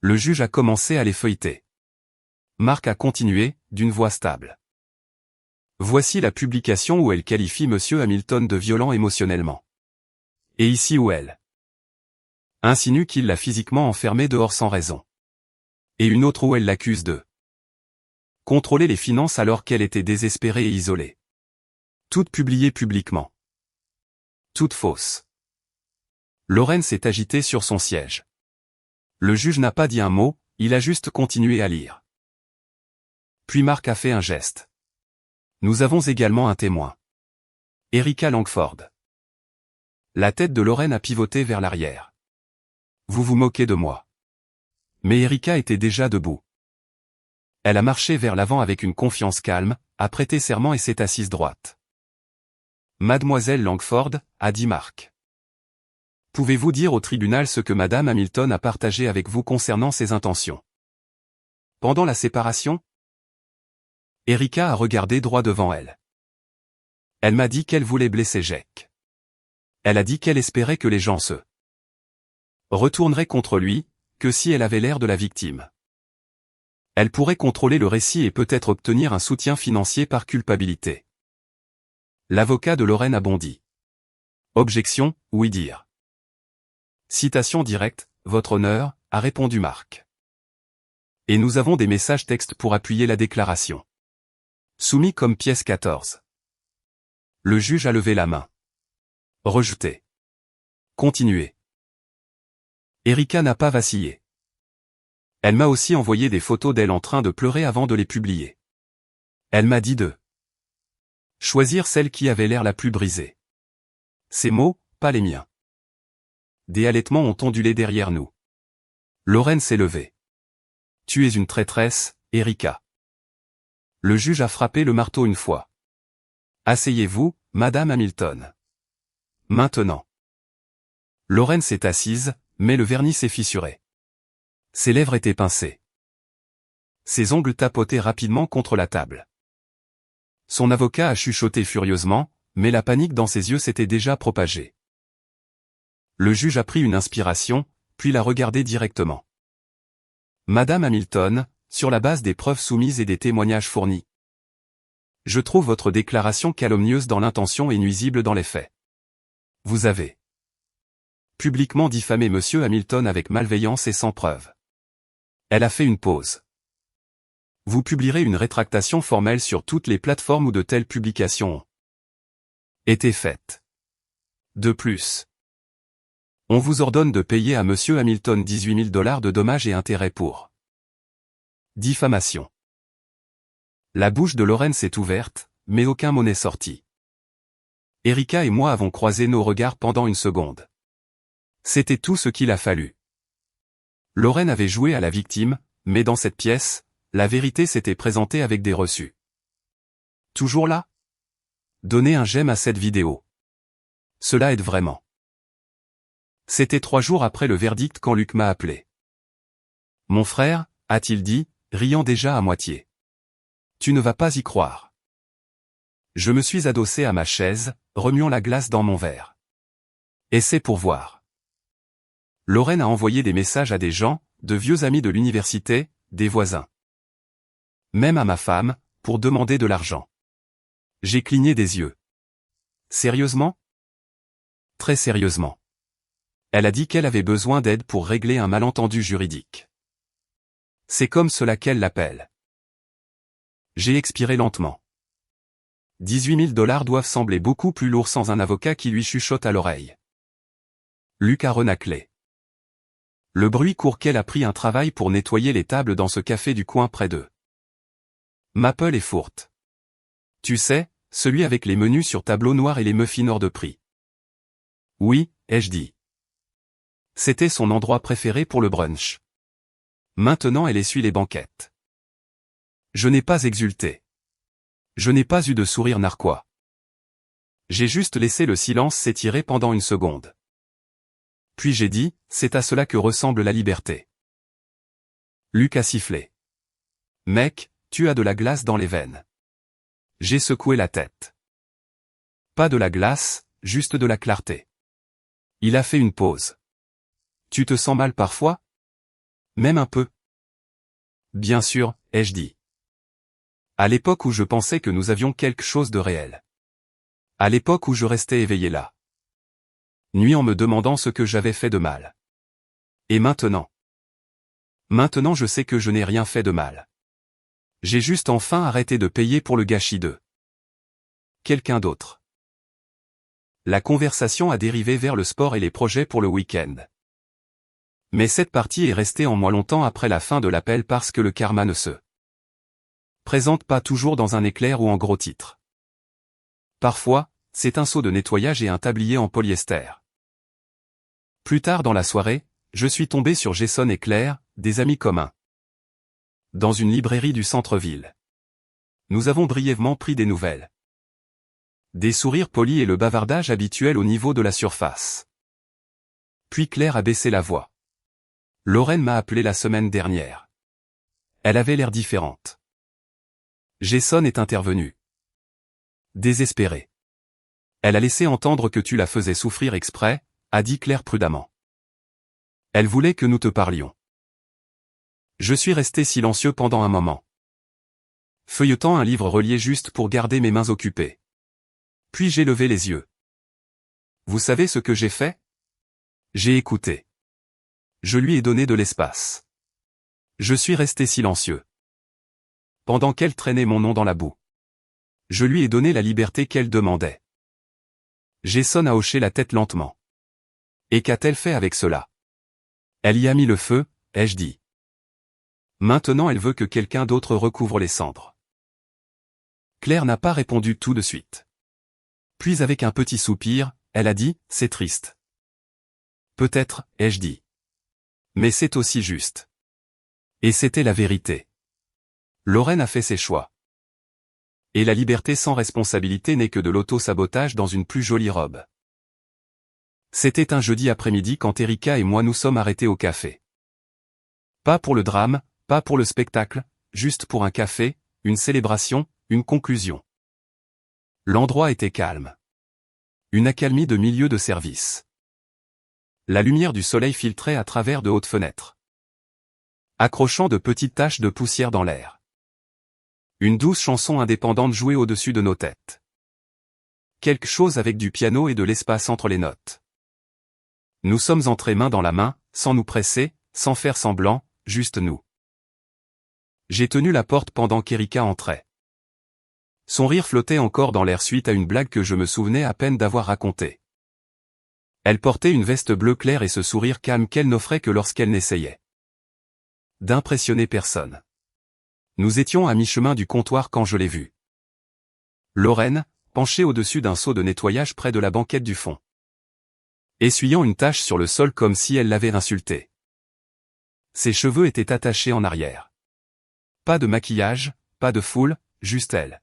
Speaker 1: Le juge a commencé à les feuilleter. Marc a continué, d'une voix stable. Voici la publication où elle qualifie Monsieur Hamilton de violent émotionnellement. Et ici où elle insinue qu'il l'a physiquement enfermé dehors sans raison. Et une autre où elle l'accuse de contrôler les finances alors qu'elle était désespérée et isolée. Toutes publiées publiquement. Toutes fausses. Lorraine s'est agitée sur son siège. Le juge n'a pas dit un mot, il a juste continué à lire. Puis Marc a fait un geste. Nous avons également un témoin. Erika Langford. La tête de Lorraine a pivoté vers l'arrière. Vous vous moquez de moi. Mais Erika était déjà debout. Elle a marché vers l'avant avec une confiance calme, a prêté serment et s'est assise droite. Mademoiselle Langford, a dit Marc. Pouvez-vous dire au tribunal ce que Madame Hamilton a partagé avec vous concernant ses intentions? Pendant la séparation? Erika a regardé droit devant elle. Elle m'a dit qu'elle voulait blesser Jack. Elle a dit qu'elle espérait que les gens se retourneraient contre lui, que si elle avait l'air de la victime. Elle pourrait contrôler le récit et peut-être obtenir un soutien financier par culpabilité. L'avocat de Lorraine a bondi. Objection, oui dire. Citation directe, votre honneur, a répondu Marc. Et nous avons des messages textes pour appuyer la déclaration. Soumis comme pièce 14. Le juge a levé la main. Rejeté. Continuez. Erika n'a pas vacillé. Elle m'a aussi envoyé des photos d'elle en train de pleurer avant de les publier. Elle m'a dit de choisir celle qui avait l'air la plus brisée. Ces mots, pas les miens. Des halètements ont ondulé derrière nous. Lorraine s'est levée. Tu es une traîtresse, Erika. Le juge a frappé le marteau une fois. Asseyez-vous, Madame Hamilton. Maintenant. Lorraine s'est assise, mais le vernis s'est fissuré. Ses lèvres étaient pincées. Ses ongles tapotaient rapidement contre la table. Son avocat a chuchoté furieusement, mais la panique dans ses yeux s'était déjà propagée. Le juge a pris une inspiration, puis l'a regardé directement. Madame Hamilton, sur la base des preuves soumises et des témoignages fournis. Je trouve votre déclaration calomnieuse dans l'intention et nuisible dans les faits. Vous avez publiquement diffamé Monsieur Hamilton avec malveillance et sans preuve. Elle a fait une pause. Vous publierez une rétractation formelle sur toutes les plateformes où de telles publications ont été faites. De plus, on vous ordonne de payer à Monsieur Hamilton $18 000 de dommages et intérêts pour diffamation. La bouche de Lorraine s'est ouverte, mais aucun mot n'est sorti. Erika et moi avons croisé nos regards pendant une seconde. C'était tout ce qu'il a fallu. Lorraine avait joué à la victime, mais dans cette pièce, la vérité s'était présentée avec des reçus. Toujours là? Donnez un j'aime à cette vidéo. Cela aide vraiment. C'était 3 jours après le verdict quand Luc m'a appelé. Mon frère, a-t-il dit, riant déjà à moitié. Tu ne vas pas y croire. Je me suis adossé à ma chaise, remuant la glace dans mon verre. Et c'est pour voir. Lorraine a envoyé des messages à des gens, de vieux amis de l'université, des voisins. Même à ma femme, pour demander de l'argent. J'ai cligné des yeux. Sérieusement? Très sérieusement. Elle a dit qu'elle avait besoin d'aide pour régler un malentendu juridique. C'est comme cela qu'elle l'appelle. J'ai expiré lentement. $18 000 doivent sembler beaucoup plus lourds sans un avocat qui lui chuchote à l'oreille. Luc a renâclé. Le bruit court qu'elle a pris un travail pour nettoyer les tables dans ce café du coin près d'eux. Maple et Fourte. Tu sais, celui avec les menus sur tableau noir et les muffins hors de prix. Oui, ai-je dit. C'était son endroit préféré pour le brunch. Maintenant elle essuie les banquettes. Je n'ai pas exulté. Je n'ai pas eu de sourire narquois. J'ai juste laissé le silence s'étirer pendant une seconde. Puis j'ai dit, c'est à cela que ressemble la liberté. Luc a sifflé. Mec, tu as de la glace dans les veines. J'ai secoué la tête. Pas de la glace, juste de la clarté. Il a fait une pause. Tu te sens mal parfois? Même un peu. Bien sûr, ai-je dit. À l'époque où je pensais que nous avions quelque chose de réel. À l'époque où je restais éveillé là. Nuit en me demandant ce que j'avais fait de mal. Et maintenant? Maintenant je sais que je n'ai rien fait de mal. J'ai juste enfin arrêté de payer pour le gâchis de quelqu'un d'autre. La conversation a dérivé vers le sport et les projets pour le week-end. Mais cette partie est restée en moi longtemps après la fin de l'appel parce que le karma ne se présente pas toujours dans un éclair ou en gros titre. Parfois, c'est un seau de nettoyage et un tablier en polyester. Plus tard dans la soirée, je suis tombé sur Jason et Claire, des amis communs. Dans une librairie du centre-ville. Nous avons brièvement pris des nouvelles. Des sourires polis et le bavardage habituel au niveau de la surface. Puis Claire a baissé la voix. Lorraine m'a appelé la semaine dernière. Elle avait l'air différente. Jason est intervenu. Désespéré. Elle a laissé entendre que tu la faisais souffrir exprès, a dit Claire prudemment. Elle voulait que nous te parlions. Je suis resté silencieux pendant un moment. Feuilletant un livre relié juste pour garder mes mains occupées. Puis j'ai levé les yeux. Vous savez ce que j'ai fait? J'ai écouté. Je lui ai donné de l'espace. Je suis resté silencieux. Pendant qu'elle traînait mon nom dans la boue. Je lui ai donné la liberté qu'elle demandait. Jason a hoché la tête lentement. Et qu'a-t-elle fait avec cela? Elle y a mis le feu, ai-je dit. Maintenant elle veut que quelqu'un d'autre recouvre les cendres. Claire n'a pas répondu tout de suite. Puis avec un petit soupir, elle a dit, c'est triste. Peut-être, ai-je dit. Mais c'est aussi juste. Et c'était la vérité. Lorraine a fait ses choix. Et la liberté sans responsabilité n'est que de l'auto-sabotage dans une plus jolie robe. C'était un jeudi après-midi quand Erika et moi nous sommes arrêtés au café. Pas pour le drame, pas pour le spectacle, juste pour un café, une célébration, une conclusion. L'endroit était calme. Une accalmie de milieu de service. La lumière du soleil filtrait à travers de hautes fenêtres. Accrochant de petites taches de poussière dans l'air. Une douce chanson indépendante jouait au-dessus de nos têtes. Quelque chose avec du piano et de l'espace entre les notes. Nous sommes entrés main dans la main, sans nous presser, sans faire semblant, juste nous. J'ai tenu la porte pendant qu'Erika entrait. Son rire flottait encore dans l'air suite à une blague que je me souvenais à peine d'avoir racontée. Elle portait une veste bleue claire et ce sourire calme qu'elle n'offrait que lorsqu'elle n'essayait d'impressionner personne. Nous étions à mi-chemin du comptoir quand je l'ai vue. Lorraine, penchée au-dessus d'un seau de nettoyage près de la banquette du fond. Essuyant une tache sur le sol comme si elle l'avait insultée. Ses cheveux étaient attachés en arrière. Pas de maquillage, pas de foule, juste elle.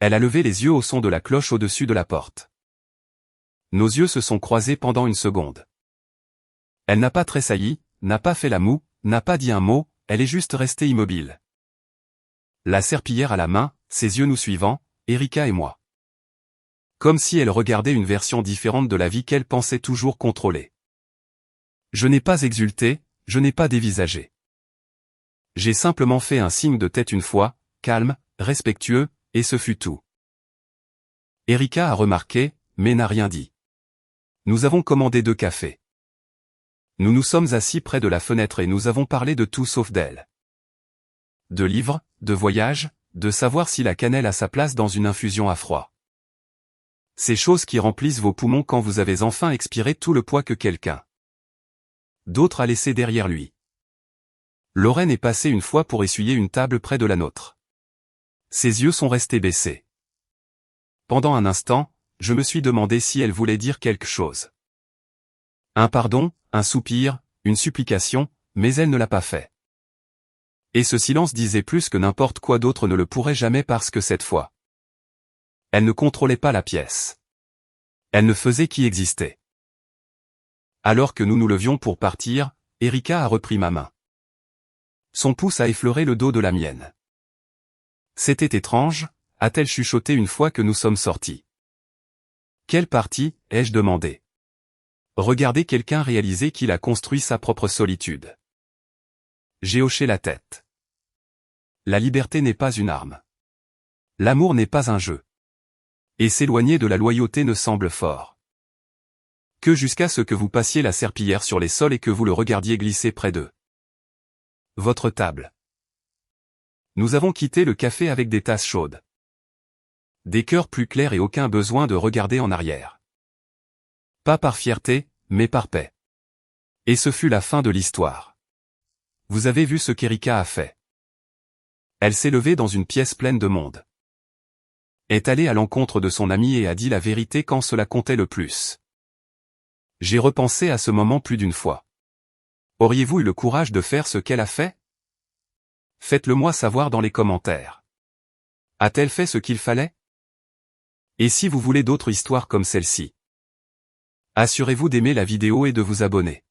Speaker 1: Elle a levé les yeux au son de la cloche au-dessus de la porte. Nos yeux se sont croisés pendant une seconde. Elle n'a pas tressailli, n'a pas fait la moue, n'a pas dit un mot, elle est juste restée immobile. La serpillière à la main, ses yeux nous suivant, Erika et moi. Comme si elle regardait une version différente de la vie qu'elle pensait toujours contrôler. Je n'ai pas exulté, je n'ai pas dévisagé. J'ai simplement fait un signe de tête une fois, calme, respectueux, et ce fut tout. Erika a remarqué, mais n'a rien dit. Nous avons commandé 2 cafés. Nous nous sommes assis près de la fenêtre et nous avons parlé de tout sauf d'elle. De livres, de voyages, de savoir si la cannelle a sa place dans une infusion à froid. Ces choses qui remplissent vos poumons quand vous avez enfin expiré tout le poids que quelqu'un d'autre a laissé derrière lui. Lorraine est passée une fois pour essuyer une table près de la nôtre. Ses yeux sont restés baissés. Pendant un instant, je me suis demandé si elle voulait dire quelque chose. Un pardon, un soupir, une supplication, mais elle ne l'a pas fait. Et ce silence disait plus que n'importe quoi d'autre ne le pourrait jamais parce que cette fois, Elle ne contrôlait pas la pièce. Elle ne faisait qu'y exister. Alors que nous nous levions pour partir, Erika a repris ma main. Son pouce a effleuré le dos de la mienne. C'était étrange, a-t-elle chuchoté une fois que nous sommes sortis. Quelle partie, ai-je demandé. Regarder quelqu'un réaliser qu'il a construit sa propre solitude. J'ai hoché la tête. La liberté n'est pas une arme. L'amour n'est pas un jeu. Et s'éloigner de la loyauté ne semble fort. Que jusqu'à ce que vous passiez la serpillière sur les sols et que vous le regardiez glisser près d'eux. Votre table. Nous avons quitté le café avec des tasses chaudes. Des cœurs plus clairs et aucun besoin de regarder en arrière. Pas par fierté, mais par paix. Et ce fut la fin de l'histoire. Vous avez vu ce qu'Erika a fait. Elle s'est levée dans une pièce pleine de monde. Est allée à l'encontre de son ami et a dit la vérité quand cela comptait le plus. J'ai repensé à ce moment plus d'une fois. Auriez-vous eu le courage de faire ce qu'elle a fait? Faites-le moi savoir dans les commentaires. A-t-elle fait ce qu'il fallait? Et si vous voulez d'autres histoires comme celle-ci, assurez-vous d'aimer la vidéo et de vous abonner.